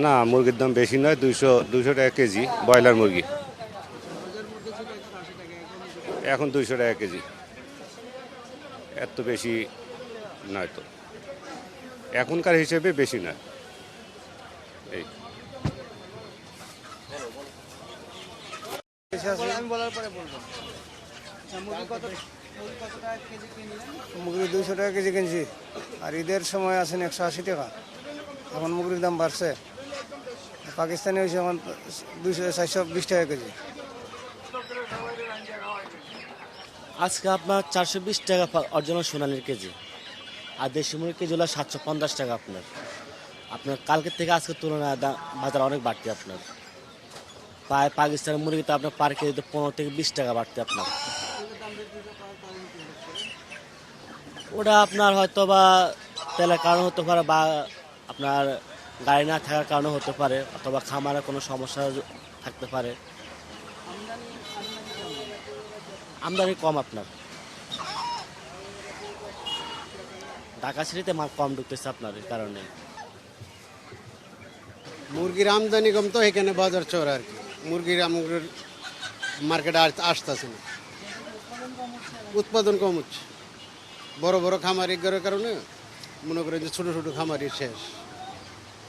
না, মুরগির দাম বেশি নয়, 200 টাকা কেজি ব্রয়লার মুরগি। এখন 200 টাকা কেজি, এত বেশি নয় তো, এখনকার হিসেবে বেশি নয়। এই আমি বলার পরে বলবো। আচ্ছা, মুরগি 200 টাকা কেজি কিনছি, আর ঈদের সময় আছেন 180 টাকা। এখন মুরগির দাম বাড়ছে। পাকিস্তানি হয়েছে এখন 420 টাকা কেজি। আজকে আপনার 420 টাকা অরিজিনাল সোনালির কেজি, আর দেশি মুরগির কেজি হলো 750 টাকা। আপনার আপনার কালকের থেকে আজকের তুলনায় বাজার অনেক বাড়তি। আপনার প্রায় পাকিস্তানের মুরগিতে আপনার পার কেজিতে 15 থেকে 20 টাকা বাড়তি। আপনার ওটা আপনার হয়তো বা তেলের কারণে হতে পারে, বা আপনার গাড়ি না থাকার কারণে হতে পারে, অথবা খামারে কোনো সমস্যা থাকতে পারে। আমদানি কম। আপনার ঢাকা সিটিতে মাল কম ঢুকতেছে আপনার এই কারণে। মুরগির আমদানি কম তো এখানে বাজার চড় আর কি। মুরগির মার্কেটে আসতেছে না, উৎপাদন কম হচ্ছে। বড় বড় খামারি করার কারণে মনে করেন যে ছোট ছোট খামারি শেষ,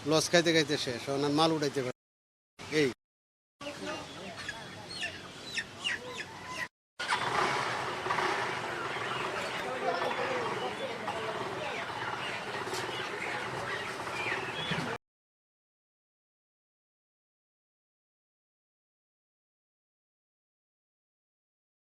লস খাইতে খাইতে শেষ, ওনার মাল উঠাইতে পারে। এই